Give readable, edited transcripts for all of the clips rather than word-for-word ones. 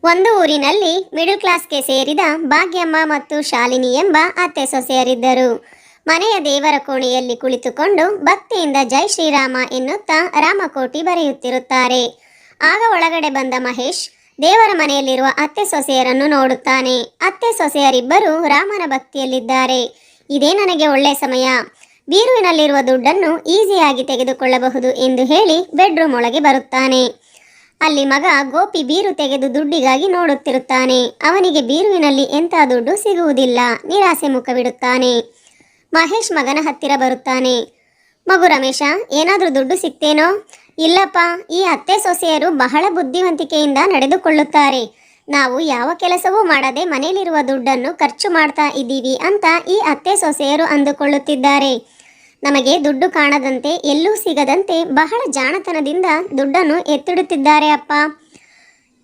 ಒಂದು ಊರಿನಲ್ಲಿ ಮಿಡಲ್ ಕ್ಲಾಸ್ಗೆ ಸೇರಿದ ಭಾಗ್ಯಮ್ಮ ಮತ್ತು ಶಾಲಿನಿ ಎಂಬ ಅತ್ತೆ ಸೊಸೆಯರಿದ್ದರು. ಮನೆಯ ದೇವರ ಕೋಣೆಯಲ್ಲಿ ಕುಳಿತುಕೊಂಡು ಭಕ್ತಿಯಿಂದ ಜೈ ಶ್ರೀರಾಮ ಎನ್ನುತ್ತಾ ರಾಮಕೋಟಿ ಬರೆಯುತ್ತಿರುತ್ತಾರೆ. ಆಗ ಒಳಗಡೆ ಬಂದ ಮಹೇಶ್ ದೇವರ ಮನೆಯಲ್ಲಿರುವ ಅತ್ತೆ ಸೊಸೆಯರನ್ನು ನೋಡುತ್ತಾನೆ. ಅತ್ತೆ ಸೊಸೆಯರಿಬ್ಬರು ರಾಮನ ಭಕ್ತಿಯಲ್ಲಿದ್ದಾರೆ. ಇದೇ ನನಗೆ ಒಳ್ಳೆ ಸಮಯ, ಬೀರುವಿನಲ್ಲಿರುವ ದುಡ್ಡನ್ನು ಈಸಿಯಾಗಿ ತೆಗೆದುಕೊಳ್ಳಬಹುದು ಎಂದು ಹೇಳಿ ಬೆಡ್ರೂಮ್ ಒಳಗೆ ಬರುತ್ತಾನೆ. ಅಲ್ಲಿ ಮಗ ಗೋಪಿ ಬೀರು ತೆಗೆದು ದುಡ್ಡಿಗಾಗಿ ನೋಡುತ್ತಿರುತ್ತಾನೆ. ಅವನಿಗೆ ಬೀರುವಿನಲ್ಲಿ ಎಂಥ ದುಡ್ಡು ಸಿಗುವುದಿಲ್ಲ. ನಿರಾಸೆ ಮುಖವಿಡುತ್ತಾನೆ. ಮಹೇಶ್ ಮಗನ ಹತ್ತಿರ ಬರುತ್ತಾನೆ. ಮಗು ರಮೇಶ, ಏನಾದರೂ ದುಡ್ಡು ಸಿಕ್ತೇನೋ? ಇಲ್ಲಪ್ಪ, ಈ ಅತ್ತೆ ಸೊಸೆಯರು ಬಹಳ ಬುದ್ಧಿವಂತಿಕೆಯಿಂದ ನಡೆದುಕೊಳ್ಳುತ್ತಾರೆ. ನಾವು ಯಾವ ಕೆಲಸವೂ ಮಾಡದೆ ಮನೆಯಲ್ಲಿರುವ ದುಡ್ಡನ್ನು ಖರ್ಚು ಮಾಡ್ತಾ ಇದ್ದೀವಿ ಅಂತ ಈ ಅತ್ತೆ ಸೊಸೆಯರು ಅಂದುಕೊಳ್ಳುತ್ತಿದ್ದಾರೆ. ನಮಗೆ ದುಡ್ಡು ಕಾಣದಂತೆ, ಎಲ್ಲೂ ಸಿಗದಂತೆ ಬಹಳ ಜಾಣತನದಿಂದ ದುಡ್ಡನ್ನು ಎತ್ತಿಡುತ್ತಿದ್ದಾರೆ ಅಪ್ಪ.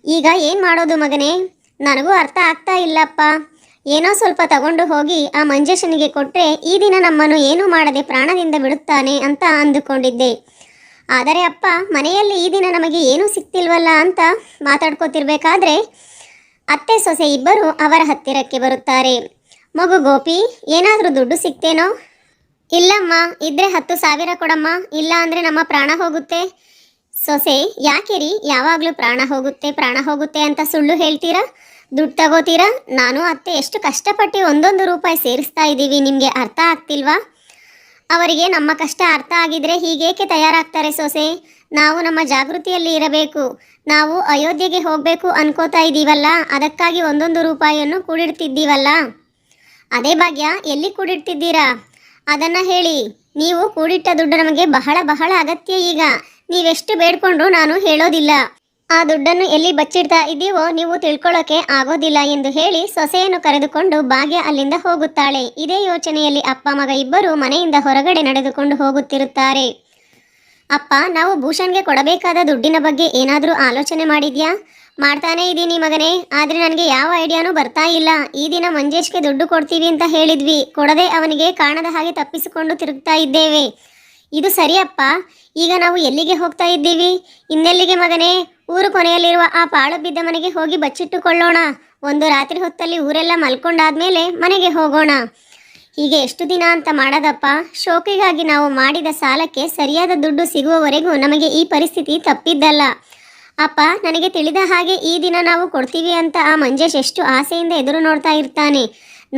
ಈಗ ಏನು ಮಾಡೋದು ಮಗನೇ? ನನಗೂ ಅರ್ಥ ಆಗ್ತಾ ಇಲ್ಲಪ್ಪ. ಏನೋ ಸ್ವಲ್ಪ ತಗೊಂಡು ಹೋಗಿ ಆ ಮಂಜೇಶನಿಗೆ ಕೊಟ್ಟರೆ ಈ ದಿನ ನಮ್ಮನ್ನು ಏನೂ ಮಾಡದೆ ಪ್ರಾಣದಿಂದ ಬಿಡುತ್ತಾನೆ ಅಂತ ಅಂದುಕೊಂಡಿದ್ದೆ. ಆದರೆ ಅಪ್ಪ, ಮನೆಯಲ್ಲಿ ಈ ದಿನ ನಮಗೆ ಏನೂ ಸಿಕ್ತಿಲ್ವಲ್ಲ ಅಂತ ಮಾತಾಡ್ಕೋತಿರ್ಬೇಕಾದ್ರೆ ಅತ್ತೆ ಸೊಸೆ ಇಬ್ಬರು ಅವರ ಹತ್ತಿರಕ್ಕೆ ಬರುತ್ತಾರೆ. ಮಗು ಗೋಪಿ, ಏನಾದರೂ ದುಡ್ಡು ಸಿಕ್ತೇನೋ? ಇಲ್ಲಮ್ಮ, ಇದ್ರೆ 10,000 ಕೊಡಮ್ಮ, ಇಲ್ಲ ಅಂದರೆ ನಮ್ಮ ಪ್ರಾಣ ಹೋಗುತ್ತೆ. ಸೊಸೆ, ಯಾಕೆ ರೀ ಯಾವಾಗಲೂ ಪ್ರಾಣ ಹೋಗುತ್ತೆ ಅಂತ ಸುಳ್ಳು ಹೇಳ್ತೀರಾ? ದುಡ್ಡು ತಗೋತೀರಾ? ನಾನು ಅತ್ತೆ ಎಷ್ಟು ಕಷ್ಟಪಟ್ಟು ಒಂದೊಂದು ರೂಪಾಯಿ ಸೇರಿಸ್ತಾ ಇದ್ದೀವಿ, ನಿಮಗೆ ಅರ್ಥ ಆಗ್ತಿಲ್ವಾ? ಅವರಿಗೆ ನಮ್ಮ ಕಷ್ಟ ಅರ್ಥ ಆಗಿದ್ರೆ ಹೀಗೇಕೆ ತಯಾರಾಗ್ತಾರೆ ಸೊಸೆ? ನಾವು ನಮ್ಮ ಜಾಗೃತಿಯಲ್ಲಿ ಇರಬೇಕು. ನಾವು ಅಯೋಧ್ಯೆಗೆ ಹೋಗಬೇಕು ಅನ್ಕೋತಾ ಇದ್ದೀವಲ್ಲ, ಅದಕ್ಕಾಗಿ ಒಂದೊಂದು ರೂಪಾಯಿಯನ್ನು ಕೂಡಿಡ್ತಿದ್ದೀವಲ್ಲ. ಅದೇ ಭಾಗ್ಯ, ಎಲ್ಲಿ ಕೂಡಿಡ್ತಿದ್ದೀರಾ ಅದನ್ನು ಹೇಳಿ. ನೀವು ಕೂಡಿಟ್ಟ ದುಡ್ಡು ನಮಗೆ ಬಹಳ ಬಹಳ ಅಗತ್ಯ. ಈಗ ನೀವೆಷ್ಟು ಬೇಡ್ಕೊಂಡ್ರು ನಾನು ಹೇಳೋದಿಲ್ಲ. ಆ ದುಡ್ಡನ್ನು ಎಲ್ಲಿ ಬಚ್ಚಿಡ್ತಾ ಇದ್ದೀವೋ ನೀವು ತಿಳ್ಕೊಳ್ಳೋಕೆ ಆಗೋದಿಲ್ಲ ಎಂದು ಹೇಳಿ ಸೊಸೆಯನ್ನು ಕರೆದುಕೊಂಡು ಭಾಗ್ಯ ಅಲ್ಲಿಂದ ಹೋಗುತ್ತಾಳೆ. ಇದೇ ಯೋಚನೆಯಲ್ಲಿ ಅಪ್ಪ ಮಗ ಇಬ್ಬರು ಮನೆಯಿಂದ ಹೊರಗಡೆ ನಡೆದುಕೊಂಡು ಹೋಗುತ್ತಿರುತ್ತಾರೆ. ಅಪ್ಪ, ನಾವು ಭೂಷಣ್ಗೆ ಕೊಡಬೇಕಾದ ದುಡ್ಡಿನ ಬಗ್ಗೆ ಏನಾದರೂ ಆಲೋಚನೆ ಮಾಡಿದ್ಯಾ? ಮಾಡ್ತಾನೇ ಇದ್ದೀನಿ ಮಗನೇ, ಆದರೆ ನನಗೆ ಯಾವ ಐಡಿಯಾನೂ ಬರ್ತಾ ಇಲ್ಲ. ಈ ದಿನ ಮಂಜೇಶ್ಗೆ ದುಡ್ಡು ಕೊಡ್ತೀವಿ ಅಂತ ಹೇಳಿದ್ವಿ, ಕೊಡದೆ ಅವನಿಗೆ ಕಾಣದ ಹಾಗೆ ತಪ್ಪಿಸಿಕೊಂಡು ತಿರುಗ್ತಾ ಇದ್ದೇವೆ. ಇದು ಸರಿಯಪ್ಪ. ಈಗ ನಾವು ಎಲ್ಲಿಗೆ ಹೋಗ್ತಾ ಇದ್ದೀವಿ? ಇನ್ನೆಲ್ಲಿಗೆ ಮಗನೇ? ಊರು ಕೊನೆಯಲ್ಲಿರುವ ಆ ಪಾಳು ಬಿದ್ದ ಮನೆಗೆ ಹೋಗಿ ಬಚ್ಚಿಟ್ಟುಕೊಳ್ಳೋಣ. ಒಂದು ರಾತ್ರಿ ಹೊತ್ತಲ್ಲಿ ಊರೆಲ್ಲ ಮಲ್ಕೊಂಡಾದ್ಮೇಲೆ ಮನೆಗೆ ಹೋಗೋಣ. ಹೀಗೆ ಎಷ್ಟು ದಿನ ಅಂತ ಮಾಡೋದಪ್ಪ? ಶೋಕಿಗಾಗಿ ನಾವು ಮಾಡಿದ ಸಾಲಕ್ಕೆ ಸರಿಯಾದ ದುಡ್ಡು ಸಿಗುವವರೆಗೂ ನಮಗೆ ಈ ಪರಿಸ್ಥಿತಿ ತಪ್ಪಿದ್ದಲ್ಲ. ಅಪ್ಪ, ನನಗೆ ತಿಳಿದ ಹಾಗೆ ಈ ದಿನ ನಾವು ಕೊಡ್ತೀವಿ ಅಂತ ಆ ಮಂಜೇಶ್ ಎಷ್ಟು ಆಸೆಯಿಂದ ಎದುರು ನೋಡ್ತಾ ಇರ್ತಾನೆ.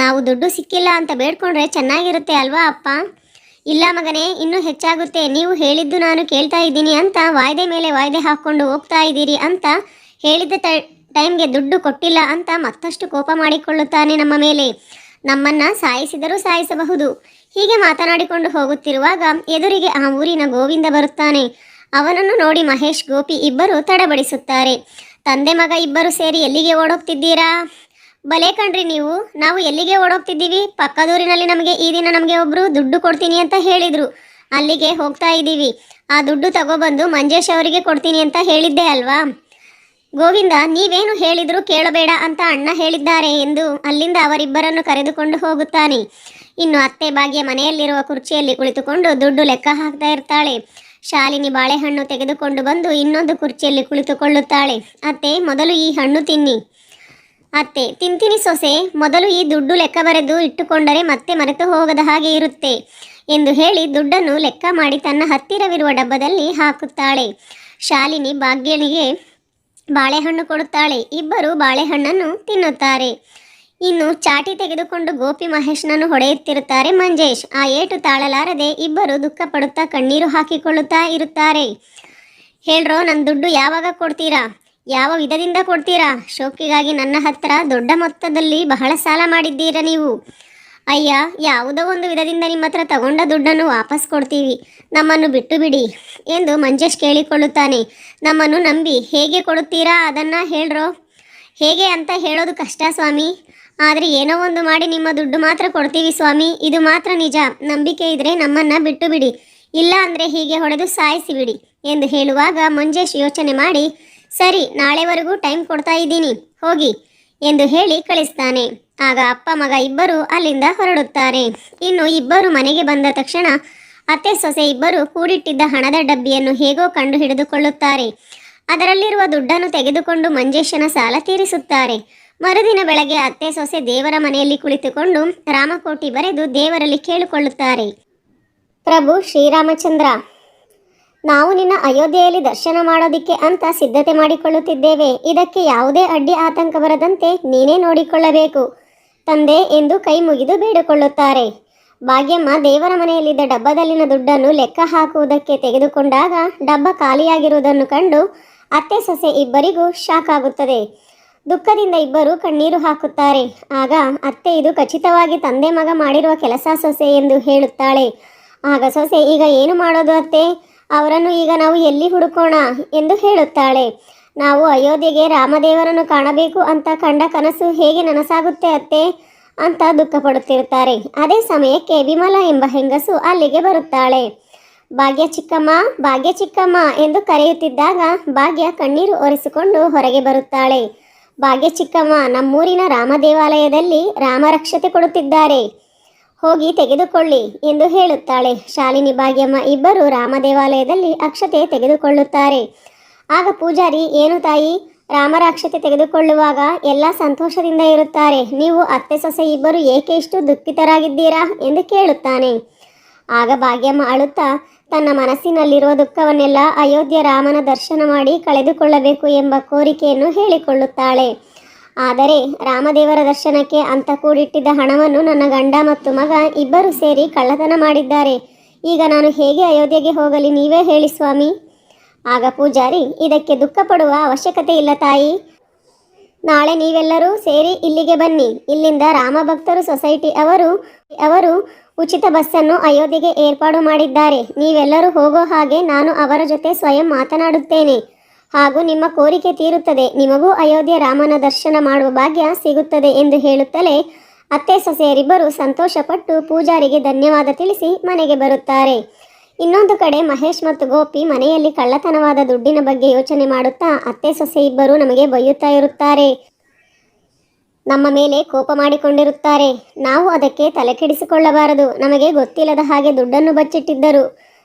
ನಾವು ದುಡ್ಡು ಸಿಕ್ಕಿಲ್ಲ ಅಂತ ಬೇಡ್ಕೊಂಡ್ರೆ ಚೆನ್ನಾಗಿರುತ್ತೆ ಅಲ್ವಾ ಅಪ್ಪ? ಇಲ್ಲ ಮಗನೇ, ಇನ್ನೂ ಹೆಚ್ಚಾಗುತ್ತೆ. ನೀವು ಹೇಳಿದ್ದು ನಾನು ಕೇಳ್ತಾ ಇದ್ದೀನಿ ಅಂತ ವಾಯ್ದೆ ಮೇಲೆ ವಾಯ್ದೆ ಹಾಕ್ಕೊಂಡು ಹೋಗ್ತಾ ಇದ್ದೀರಿ ಅಂತ ಹೇಳಿದ ಟೈಮ್ಗೆ ದುಡ್ಡು ಕೊಟ್ಟಿಲ್ಲ ಅಂತ ಮತ್ತಷ್ಟು ಕೋಪ ಮಾಡಿಕೊಳ್ಳುತ್ತಾನೆ ನಮ್ಮ ಮೇಲೆ. ನಮ್ಮನ್ನು ಸಾಯಿಸಿದರೂ ಸಾಯಿಸಬಹುದು. ಹೀಗೆ ಮಾತನಾಡಿಕೊಂಡು ಹೋಗುತ್ತಿರುವಾಗ ಎದುರಿಗೆ ಆ ಊರಿನ ಗೋವಿಂದ ಬರುತ್ತಾನೆ. ಅವನನ್ನು ನೋಡಿ ಮಹೇಶ್, ಗೋಪಿ ಇಬ್ಬರು ತಡಬಡಿಸುತ್ತಾರೆ. ತಂದೆ ಮಗ ಇಬ್ಬರು ಸೇರಿ ಎಲ್ಲಿಗೆ ಓಡೋಗ್ತಿದ್ದೀರಾ? ಬಲೆ ಕಣ್ರಿ ನೀವು, ನಾವು ಎಲ್ಲಿಗೆ ಓಡೋಗ್ತಿದ್ದೀವಿ? ಪಕ್ಕದೂರಿನಲ್ಲಿ ಈ ದಿನ ನಮಗೆ ಒಬ್ಬರು ದುಡ್ಡು ಕೊಡ್ತೀನಿ ಅಂತ ಹೇಳಿದರು, ಅಲ್ಲಿಗೆ ಹೋಗ್ತಾ ಇದ್ದೀವಿ. ಆ ದುಡ್ಡು ತಗೊಬಂದು ಮಂಜೇಶ್ ಅವರಿಗೆ ಕೊಡ್ತೀನಿ ಅಂತ ಹೇಳಿದ್ದೆ ಅಲ್ವಾ? ಗೋವಿಂದ, ನೀವೇನು ಹೇಳಿದ್ರು ಕೇಳಬೇಡ ಅಂತ ಅಣ್ಣ ಹೇಳಿದ್ದಾರೆ ಎಂದು ಅಲ್ಲಿಂದ ಅವರಿಬ್ಬರನ್ನು ಕರೆದುಕೊಂಡು ಹೋಗುತ್ತಾನೆ. ಇನ್ನು ಅತ್ತೆ ಭಾಗ್ಯ ಮನೆಯಲ್ಲಿರುವ ಕುರ್ಚಿಯಲ್ಲಿ ಕುಳಿತುಕೊಂಡು ದುಡ್ಡು ಲೆಕ್ಕ ಹಾಕ್ತಾ ಇರ್ತಾಳೆ. ಶಾಲಿನಿ ಬಾಳೆಹಣ್ಣು ತೆಗೆದುಕೊಂಡು ಬಂದು ಇನ್ನೊಂದು ಕುರ್ಚಿಯಲ್ಲಿ ಕುಳಿತುಕೊಳ್ಳುತ್ತಾಳೆ. ಅತ್ತೆ, ಮೊದಲು ಈ ಹಣ್ಣು ತಿನ್ನಿ. ಅತ್ತೆ, ತಿಂತೀನಿ ಸೊಸೆ, ಮೊದಲು ಈ ದುಡ್ಡು ಲೆಕ್ಕ ಬರೆದು ಇಟ್ಟುಕೊಂಡರೆ ಮತ್ತೆ ಮರೆತು ಹೋಗದ ಹಾಗೆ ಇರುತ್ತೆ ಎಂದು ಹೇಳಿ ದುಡ್ಡನ್ನು ಲೆಕ್ಕ ಮಾಡಿ ತನ್ನ ಹತ್ತಿರವಿರುವ ಡಬ್ಬದಲ್ಲಿ ಹಾಕುತ್ತಾಳೆ. ಶಾಲಿನಿ ಭಾಗ್ಯನಿಗೆ ಬಾಳೆಹಣ್ಣು ಕೊಡುತ್ತಾಳೆ. ಇಬ್ಬರು ಬಾಳೆಹಣ್ಣನ್ನು ತಿನ್ನುತ್ತಾರೆ. ಇನ್ನು ಚಾಟಿ ತೆಗೆದುಕೊಂಡು ಗೋಪಿ ಮಹೇಶ್ನನ್ನು ಹೊಡೆಯುತ್ತಿರುತ್ತಾರೆ ಮಂಜೇಶ್. ಆ ಏಟು ತಾಳಲಾರದೆ ಇಬ್ಬರು ದುಃಖ ಪಡುತ್ತಾ ಕಣ್ಣೀರು ಹಾಕಿಕೊಳ್ಳುತ್ತಾ ಇರುತ್ತಾರೆ. ಹೇಳ್ರೋ, ನನ್ನ ದುಡ್ಡು ಯಾವಾಗ ಕೊಡ್ತೀರಾ? ಯಾವ ವಿಧದಿಂದ ಕೊಡ್ತೀರಾ? ಶೋಕಿಗಾಗಿ ನನ್ನ ಹತ್ರ ದೊಡ್ಡ ಮೊತ್ತದಲ್ಲಿ ಬಹಳ ಸಾಲ ಮಾಡಿದ್ದೀರಾ ನೀವು. ಅಯ್ಯ, ಯಾವುದೋ ಒಂದು ವಿಧದಿಂದ ನಿಮ್ಮ ಹತ್ರ ತಗೊಂಡ ದುಡ್ಡನ್ನು ವಾಪಸ್ ಕೊಡ್ತೀವಿ, ನಮ್ಮನ್ನು ಬಿಟ್ಟು ಬಿಡಿ ಎಂದು ಮಂಜೇಶ್ ಕೇಳಿಕೊಳ್ಳುತ್ತಾನೆ. ನಮ್ಮನ್ನು ನಂಬಿ ಹೇಗೆ ಕೊಡುತ್ತೀರಾ ಅದನ್ನು ಹೇಳ್ರೋ. ಹೇಗೆ ಅಂತ ಹೇಳೋದು ಕಷ್ಟ ಸ್ವಾಮಿ, ಆದರೆ ಏನೋ ಒಂದು ಮಾಡಿ ನಿಮ್ಮ ದುಡ್ಡು ಮಾತ್ರ ಕೊಡ್ತೀವಿ ಸ್ವಾಮಿ, ಇದು ಮಾತ್ರ ನಿಜ. ನಂಬಿಕೆ ಇದ್ದರೆ ನಮ್ಮನ್ನು ಬಿಟ್ಟು ಬಿಡಿ, ಇಲ್ಲ ಅಂದರೆ ಹೀಗೆ ಹೊಡೆದು ಸಾಯಿಸಿಬಿಡಿ ಎಂದು ಹೇಳುವಾಗ ಮಂಜೇಶ್ ಯೋಚನೆ ಮಾಡಿ, ಸರಿ, ನಾಳೆವರೆಗೂ ಟೈಮ್ ಕೊಡ್ತಾ ಇದ್ದೀನಿ, ಹೋಗಿ ಎಂದು ಹೇಳಿ ಕಳಿಸ್ತಾನೆ. ಆಗ ಅಪ್ಪ ಮಗ ಇಬ್ಬರು ಅಲ್ಲಿಂದ ಹೊರಡುತ್ತಾರೆ. ಇನ್ನು ಇಬ್ಬರು ಮನೆಗೆ ಬಂದ ತಕ್ಷಣ ಅತ್ತೆ ಸೊಸೆ ಇಬ್ಬರು ಕೂಡಿಟ್ಟಿದ್ದ ಹಣದ ಡಬ್ಬಿಯನ್ನು ಹೇಗೋ ಕಂಡು ಹಿಡಿದುಕೊಳ್ಳುತ್ತಾರೆ. ಅದರಲ್ಲಿರುವ ದುಡ್ಡನ್ನು ತೆಗೆದುಕೊಂಡು ಮಂಜೇಶನ ಸಾಲ ತೀರಿಸುತ್ತಾರೆ. ಮರುದಿನ ಬೆಳಗ್ಗೆ ಅತ್ತೆ ಸೊಸೆ ದೇವರ ಮನೆಯಲ್ಲಿ ಕುಳಿತುಕೊಂಡು ರಾಮಕೋಟಿ ಬರೆದು ದೇವರಲ್ಲಿ ಕೇಳಿಕೊಳ್ಳುತ್ತಾರೆ. ಪ್ರಭು ಶ್ರೀರಾಮಚಂದ್ರ, ನಾವು ನಿನ್ನ ಅಯೋಧ್ಯೆಯಲ್ಲಿ ದರ್ಶನ ಮಾಡೋದಿಕ್ಕೆ ಅಂತ ಸಿದ್ಧತೆ ಮಾಡಿಕೊಳ್ಳುತ್ತಿದ್ದೇವೆ. ಇದಕ್ಕೆ ಯಾವುದೇ ಅಡ್ಡಿ ಆತಂಕ ಬರದಂತೆ ನೀನೇ ನೋಡಿಕೊಳ್ಳಬೇಕು ತಂದೆ ಎಂದು ಕೈ ಮುಗಿದು ಬೇಡಿಕೊಳ್ಳುತ್ತಾರೆ. ಭಾಗ್ಯಮ್ಮ ದೇವರ ಮನೆಯಲ್ಲಿದ್ದ ಡಬ್ಬದಲ್ಲಿನ ದುಡ್ಡನ್ನು ಲೆಕ್ಕ ಹಾಕುವುದಕ್ಕೆ ತೆಗೆದುಕೊಂಡಾಗ ಡಬ್ಬ ಖಾಲಿಯಾಗಿರುವುದನ್ನು ಕಂಡು ಅತ್ತೆ ಸೊಸೆ ಇಬ್ಬರಿಗೂ ಶಾಕ್ ಆಗುತ್ತದೆ. ದುಃಖದಿಂದ ಇಬ್ಬರು ಕಣ್ಣೀರು ಹಾಕುತ್ತಾರೆ. ಆಗ ಅತ್ತೆ, ಇದು ಖಚಿತವಾಗಿ ತಂದೆ ಮಗ ಮಾಡಿರುವ ಕೆಲಸ ಸೊಸೆ ಎಂದು ಹೇಳುತ್ತಾಳೆ. ಆಗ ಸೊಸೆ, ಈಗ ಏನು ಮಾಡೋದು ಅತ್ತೆ, ಅವರನ್ನು ಈಗ ನಾವು ಎಲ್ಲಿ ಹುಡುಕೋಣ ಎಂದು ಹೇಳುತ್ತಾಳೆ. ನಾವು ಅಯೋಧ್ಯೆಗೆ ರಾಮದೇವರನ್ನು ಕಾಣಬೇಕು ಅಂತ ಕಂಡ ಕನಸು ಹೇಗೆ ನನಸಾಗುತ್ತೆ ಅತ್ತೆ ಅಂತ ದುಃಖಪಡುತ್ತಿರುತ್ತಾರೆ. ಅದೇ ಸಮಯಕ್ಕೆ ವಿಮಲಾ ಎಂಬ ಹೆಂಗಸು ಅಲ್ಲಿಗೆ ಬರುತ್ತಾಳೆ. ಭಾಗ್ಯ ಚಿಕ್ಕಮ್ಮ, ಭಾಗ್ಯ ಚಿಕ್ಕಮ್ಮ ಎಂದು ಕರೆಯುತ್ತಿದ್ದಾಗ ಭಾಗ್ಯ ಕಣ್ಣೀರು ಒರೆಸಿಕೊಂಡು ಹೊರಗೆ ಬರುತ್ತಾಳೆ. ಭಾಗ್ಯ ಚಿಕ್ಕಮ್ಮ, ನಮ್ಮೂರಿನ ರಾಮ ದೇವಾಲಯದಲ್ಲಿ ರಾಮರಕ್ಷತೆ ಕೊಡುತ್ತಿದ್ದಾರೆ, ಹೋಗಿ ತೆಗೆದುಕೊಳ್ಳಿ ಎಂದು ಹೇಳುತ್ತಾಳೆ. ಶಾಲಿನಿ ಭಾಗ್ಯಮ್ಮ ಇಬ್ಬರು ರಾಮ ದೇವಾಲಯದಲ್ಲಿ ಅಕ್ಷತೆ ತೆಗೆದುಕೊಳ್ಳುತ್ತಾರೆ. ಆಗ ಪೂಜಾರಿ, ಏನು ತಾಯಿ, ರಾಮರ ಅಕ್ಷತೆ ತೆಗೆದುಕೊಳ್ಳುವಾಗ ಎಲ್ಲ ಸಂತೋಷದಿಂದ ಇರುತ್ತಾರೆ, ನೀವು ಅತ್ತೆ ಸೊಸೆ ಇಬ್ಬರು ಏಕೆ ಇಷ್ಟು ದುಃಖಿತರಾಗಿದ್ದೀರಾ ಎಂದು ಕೇಳುತ್ತಾನೆ. ಆಗ ಭಾಗ್ಯಮ್ಮ ಅಳುತ್ತಾ ತನ್ನ ಮನಸ್ಸಿನಲ್ಲಿರುವ ದುಃಖವನ್ನೆಲ್ಲ ಅಯೋಧ್ಯೆ ರಾಮನ ದರ್ಶನ ಮಾಡಿ ಕಳೆದುಕೊಳ್ಳಬೇಕು ಎಂಬ ಕೋರಿಕೆಯನ್ನು ಹೇಳಿಕೊಳ್ಳುತ್ತಾಳೆ. ಆದರೆ ರಾಮದೇವರ ದರ್ಶನಕ್ಕೆ ಅಂತ ಕೂಡಿಟ್ಟಿದ್ದ ಹಣವನ್ನು ನನ್ನ ಗಂಡ ಮತ್ತು ಮಗ ಇಬ್ಬರು ಸೇರಿ ಕಳ್ಳತನ ಮಾಡಿದ್ದಾರೆ. ಈಗ ನಾನು ಹೇಗೆ ಅಯೋಧ್ಯೆಗೆ ಹೋಗಲಿ, ನೀವೇ ಹೇಳಿ ಸ್ವಾಮಿ. ಆಗ ಪೂಜಾರಿ, ಇದಕ್ಕೆ ದುಃಖ ಪಡುವ ಅವಶ್ಯಕತೆ ಇಲ್ಲ ತಾಯಿ. ನಾಳೆ ನೀವೆಲ್ಲರೂ ಸೇರಿ ಇಲ್ಲಿಗೆ ಬನ್ನಿ. ಇಲ್ಲಿಂದ ರಾಮ ಭಕ್ತರು ಸೊಸೈಟಿ ಅವರು ಉಚಿತ ಬಸ್ಸನ್ನು ಅಯೋಧ್ಯೆಗೆ ಏರ್ಪಾಡು ಮಾಡಿದ್ದಾರೆ. ನೀವೆಲ್ಲರೂ ಹೋಗೋ ಹಾಗೆ ನಾನು ಅವರ ಜೊತೆ ಸ್ವಯಂ ಮಾತನಾಡುತ್ತೇನೆ. ಹಾಗೂ ನಿಮ್ಮ ಕೋರಿಕೆ ತೀರುತ್ತದೆ, ನಿಮಗೂ ಅಯೋಧ್ಯೆ ರಾಮನ ದರ್ಶನ ಮಾಡುವ ಭಾಗ್ಯ ಸಿಗುತ್ತದೆ ಎಂದು ಹೇಳುತ್ತಲೇ ಅತ್ತೆ ಸೊಸೆಯರಿಬ್ಬರು ಸಂತೋಷಪಟ್ಟು ಪೂಜಾರಿಗೆ ಧನ್ಯವಾದ ತಿಳಿಸಿ ಮನೆಗೆ ಬರುತ್ತಾರೆ. ಇನ್ನೊಂದು ಕಡೆ ಮಹೇಶ್ ಮತ್ತು ಗೋಪಿ ಮನೆಯಲ್ಲಿ ಕಳ್ಳತನವಾದ ದುಡ್ಡಿನ ಬಗ್ಗೆ ಯೋಚನೆ ಮಾಡುತ್ತಾ ಅತ್ತೆ ಸೊಸೆ ಇಬ್ಬರು ನಮಗೆ ಬೈಯುತ್ತಾ ಇರುತ್ತಾರೆ, ನಮ್ಮ ಮೇಲೆ ಕೋಪ ಮಾಡಿಕೊಂಡಿರುತ್ತಾರೆ. ನಾವು ಅದಕ್ಕೆ ತಲೆಕೆಡಿಸಿಕೊಳ್ಳಬಾರದು. ನಮಗೆ ಗೊತ್ತಿಲ್ಲದ ಹಾಗೆ ದುಡ್ಡನ್ನು ಬಚ್ಚಿಟ್ಟಿದ್ದರು.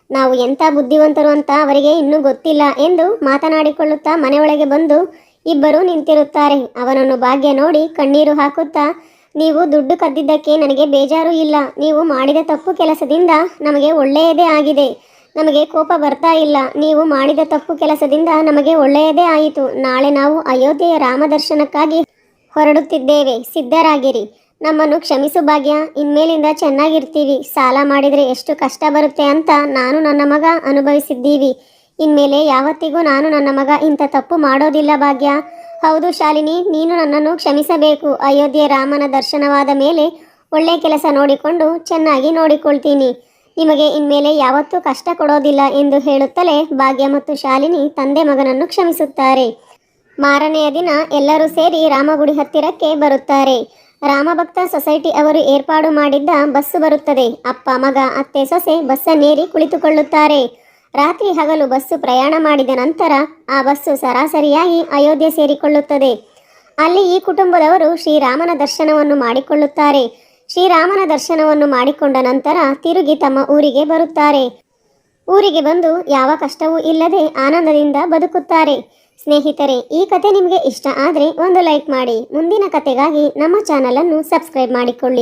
ನಾವು ಎಂಥ ಬುದ್ಧಿವಂತರು ಅಂತ ಅವರಿಗೆ ಇನ್ನೂ ಗೊತ್ತಿಲ್ಲ ಎಂದು ಮಾತನಾಡಿಕೊಳ್ಳುತ್ತಾ ಮನೆಯೊಳಗೆ ಬಂದು ಇಬ್ಬರು ನಿಂತಿರುತ್ತಾರೆ. ಅವನನ್ನು ಭಾಗ್ಯ ನೋಡಿ ಕಣ್ಣೀರು ಹಾಕುತ್ತಾ, ನೀವು ದುಡ್ಡು ಕದ್ದಿದ್ದಕ್ಕೆ ನನಗೆ ಬೇಜಾರು ಇಲ್ಲ. ನೀವು ಮಾಡಿದ ತಪ್ಪು ಕೆಲಸದಿಂದ ನಮಗೆ ಒಳ್ಳೆಯದೇ ಆಗಿದೆ. ನಮಗೆ ಕೋಪ ಬರ್ತಾ ಇಲ್ಲ. ನೀವು ಮಾಡಿದ ತಪ್ಪು ಕೆಲಸದಿಂದ ನಮಗೆ ಒಳ್ಳೆಯದೇ ಆಯಿತು. ನಾಳೆ ನಾವು ಅಯೋಧ್ಯೆಯ ರಾಮ ದರ್ಶನಕ್ಕಾಗಿ ಹೊರಡುತ್ತಿದ್ದೇವೆ, ಸಿದ್ಧರಾಗಿರಿ. ನಮ್ಮನ್ನು ಕ್ಷಮಿಸು ಭಾಗ್ಯ. ಇನ್ಮೇಲಿಂದ ಚೆನ್ನಾಗಿರ್ತೀವಿ. ಸಾಲ ಮಾಡಿದರೆ ಎಷ್ಟು ಕಷ್ಟ ಬರುತ್ತೆ ಅಂತ ನಾನು ನನ್ನ ಮಗ ಅನುಭವಿಸಿದ್ದೀವಿ. ಇನ್ಮೇಲೆ ಯಾವತ್ತಿಗೂ ನಾನು ನನ್ನ ಮಗ ಇಂಥ ತಪ್ಪು ಮಾಡೋದಿಲ್ಲ ಭಾಗ್ಯ. ಹೌದು ಶಾಲಿನಿ, ನೀನು ನನ್ನನ್ನು ಕ್ಷಮಿಸಬೇಕು. ಅಯೋಧ್ಯೆ ರಾಮನ ದರ್ಶನವಾದ ಮೇಲೆ ಒಳ್ಳೆಯ ಕೆಲಸ ನೋಡಿಕೊಂಡು ಚೆನ್ನಾಗಿ ನೋಡಿಕೊಳ್ತೀನಿ. ನಿಮಗೆ ಇನ್ಮೇಲೆ ಯಾವತ್ತೂ ಕಷ್ಟ ಕೊಡೋದಿಲ್ಲ ಎಂದು ಹೇಳುತ್ತಲೇ ಭಾಗ್ಯ ಮತ್ತು ಶಾಲಿನಿ ತಂದೆ ಮಗನನ್ನು ಕ್ಷಮಿಸುತ್ತಾರೆ. ಮಾರನೆಯ ದಿನ ಎಲ್ಲರೂ ಸೇರಿ ರಾಮಗುಡಿ ಹತ್ತಿರಕ್ಕೆ ಬರುತ್ತಾರೆ. ರಾಮಭಕ್ತ ಸೊಸೈಟಿ ಅವರು ಏರ್ಪಾಡು ಮಾಡಿದ್ದ ಬಸ್ಸು ಬರುತ್ತದೆ. ಅಪ್ಪ ಮಗ ಅತ್ತೆ ಸೊಸೆ ಬಸ್ಸನ್ನೇರಿ ಕುಳಿತುಕೊಳ್ಳುತ್ತಾರೆ. ರಾತ್ರಿ ಹಗಲು ಬಸ್ಸು ಪ್ರಯಾಣ ಮಾಡಿದ ನಂತರ ಆ ಬಸ್ಸು ಸರಾಸರಿಯಾಗಿ ಅಯೋಧ್ಯೆ ಸೇರಿಕೊಳ್ಳುತ್ತದೆ. ಅಲ್ಲಿ ಈ ಕುಟುಂಬದವರು ಶ್ರೀರಾಮನ ದರ್ಶನವನ್ನು ಮಾಡಿಕೊಳ್ಳುತ್ತಾರೆ. ಶ್ರೀರಾಮನ ದರ್ಶನವನ್ನು ಮಾಡಿಕೊಂಡ ನಂತರ ತಿರುಗಿ ತಮ್ಮ ಊರಿಗೆ ಬರುತ್ತಾರೆ. ಊರಿಗೆ ಬಂದು ಯಾವ ಕಷ್ಟವೂ ಇಲ್ಲದೆ ಆನಂದದಿಂದ ಬದುಕುತ್ತಾರೆ. ಸ್ನೇಹಿತರೆ, ಈ ಕತೆ ನಿಮಗೆ ಇಷ್ಟ ಆದರೆ ಒಂದು ಲೈಕ್ ಮಾಡಿ. ಮುಂದಿನ ಕತೆಗಾಗಿ ನಮ್ಮ ಚಾನಲನ್ನು ಸಬ್ಸ್ಕ್ರೈಬ್ ಮಾಡಿಕೊಳ್ಳಿ.